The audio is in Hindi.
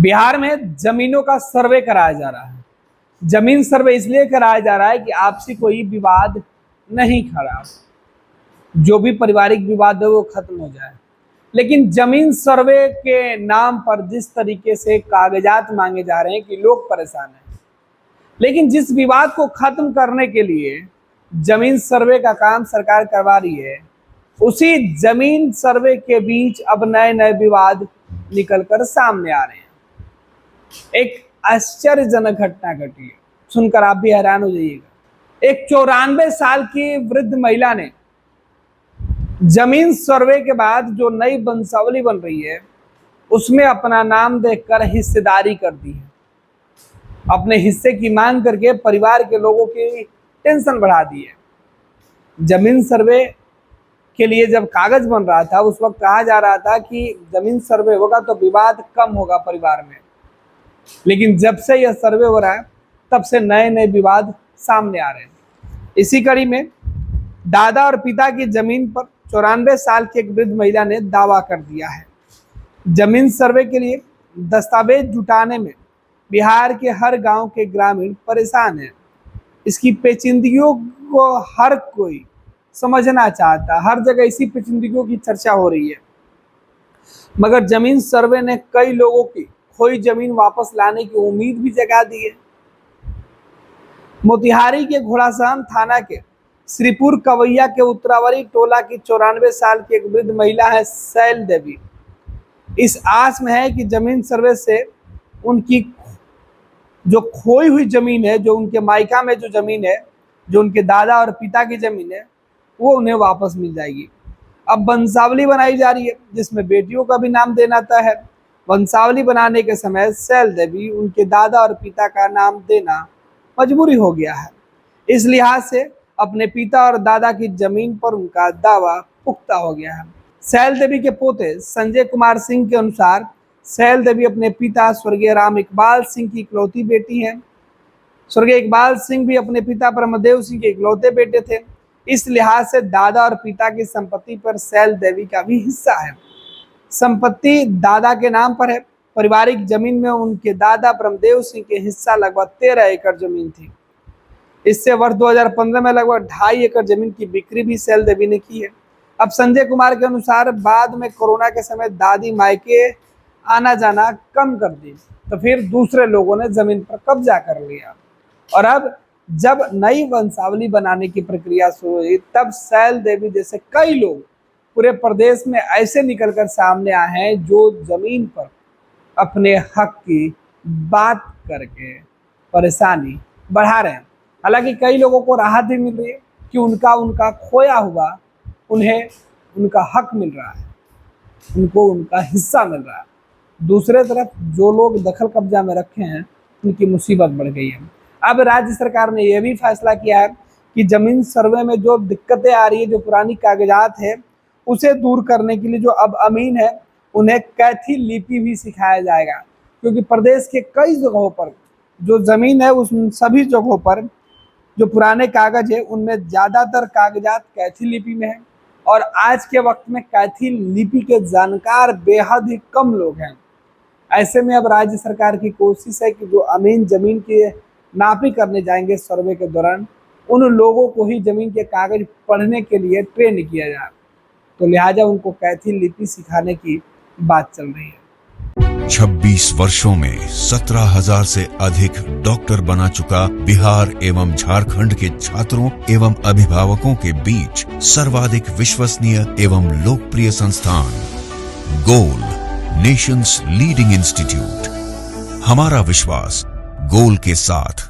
बिहार में जमीनों का सर्वे कराया जा रहा है। जमीन सर्वे इसलिए कराया जा रहा है कि आपसी कोई विवाद नहीं खड़ा, जो भी पारिवारिक विवाद है वो खत्म हो जाए। लेकिन जमीन सर्वे के नाम पर जिस तरीके से कागजात मांगे जा रहे हैं कि लोग परेशान हैं। लेकिन जिस विवाद को खत्म करने के लिए जमीन सर्वे का काम सरकार करवा रही है, उसी जमीन सर्वे के बीच अब नए नए विवाद निकलकर सामने आ रहे हैं। एक आश्चर्यजनक घटना घटी है, सुनकर आप भी हैरान हो जाइएगा। एक 94 साल की वृद्ध महिला ने जमीन सर्वे के बाद जो नई वंशावली बन रही है उसमें अपना नाम देखकर हिस्सेदारी कर दी है। अपने हिस्से की मांग करके परिवार के लोगों की टेंशन बढ़ा दी है। जमीन सर्वे के लिए जब कागज बन रहा था उस वक्त कहा जा रहा था कि जमीन सर्वे होगा तो विवाद कम होगा परिवार में, लेकिन जब से यह सर्वे हो रहा है तब से नए नए विवाद सामने आ रहे हैं। इसी कड़ी में दादा और पिता की जमीन पर 94 साल की एक वृद्ध महिला ने दावा कर दिया है। जमीन सर्वे के लिए दस्तावेज जुटाने में बिहार के हर गांव के ग्रामीण परेशान हैं। इसकी पेचीदगियों को हर कोई समझना चाहता है, हर जगह इसी पेचीदगियों की चर्चा हो रही है। मगर जमीन सर्वे ने कई लोगों की खोई जमीन वापस लाने की उम्मीद भी जगा दी है। मोतिहारी के घोड़ासहन थाना के श्रीपुर कवैया के उत्तरावरी टोला की 94 साल की एक वृद्ध महिला है शैल देवी। इस आस में है कि जमीन सर्वे से उनकी जो खोई हुई जमीन है, जो उनके मायका में जो जमीन है, जो उनके दादा और पिता की जमीन है, वो उन्हें वापस मिल जाएगी। अब वंशावली बनाई जा रही है जिसमें बेटियों का भी नाम देना तय है। वंशावली बनाने के समय शैल देवी उनके दादा और पिता का नाम देना मजबूरी हो गया है। इस लिहाज से अपने पिता और दादा की जमीन पर उनका दावा पुख्ता हो गया है। शैल देवी के पोते संजय कुमार सिंह के अनुसार शैल देवी अपने पिता स्वर्गीय राम इकबाल सिंह की इकलौती बेटी हैं। स्वर्गीय इकबाल सिंह भी अपने पिता ब्रह्मदेव सिंह के इकलौते बेटे थे। इस लिहाज से दादा और पिता की संपत्ति पर शैल देवी का भी हिस्सा है। संपत्ति दादा के नाम पर है। पारिवारिक जमीन में उनके दादा ब्रह्मदेव सिंह के हिस्सा लगभग 13 एकड़ जमीन थी। इससे वर्ष 2015 में लगभग 2.5 एकड़ जमीन की बिक्री भी शैल देवी ने की है। अब संजय कुमार के अनुसार बाद में कोरोना के समय दादी मायके आना जाना कम कर दी तो फिर दूसरे लोगों ने जमीन पर कब्जा कर लिया, और अब जब नई वंशावली बनाने की प्रक्रिया शुरू हुई तब शैल देवी जैसे कई लोग पूरे प्रदेश में ऐसे निकलकर सामने आए हैं जो जमीन पर अपने हक की बात करके परेशानी बढ़ा रहे हैं। हालांकि कई लोगों को राहत भी मिल रही है कि उनका खोया हुआ उन्हें उनका हक मिल रहा है, उनको उनका हिस्सा मिल रहा है। दूसरे तरफ जो लोग दखल कब्जा में रखे हैं उनकी मुसीबत बढ़ गई है। अब राज्य सरकार ने यह भी फैसला किया है कि जमीन सर्वे में जो दिक्कतें आ रही है, जो पुरानी कागजात है, उसे दूर करने के लिए जो अब अमीन है उन्हें कैथी लिपि भी सिखाया जाएगा, क्योंकि प्रदेश के कई जगहों पर जो जमीन है उस सभी जगहों पर जो पुराने कागज है उनमें ज़्यादातर कागजात कैथी लिपि में है, और आज के वक्त में कैथी लिपि के जानकार बेहद ही कम लोग हैं। ऐसे में अब राज्य सरकार की कोशिश है कि जो अमीन जमीन की नापी करने जाएंगे सर्वे के दौरान, उन लोगों को ही जमीन के कागज पढ़ने के लिए ट्रेन किया जाए, तो लिहाजा उनको कैथी लिपि सिखाने की बात चल रही है। 26 वर्षों में 17,000 से अधिक डॉक्टर बना चुका बिहार एवं झारखंड के छात्रों एवं अभिभावकों के बीच सर्वाधिक विश्वसनीय एवं लोकप्रिय संस्थान गोल, नेशंस लीडिंग इंस्टीट्यूट। हमारा विश्वास गोल के साथ।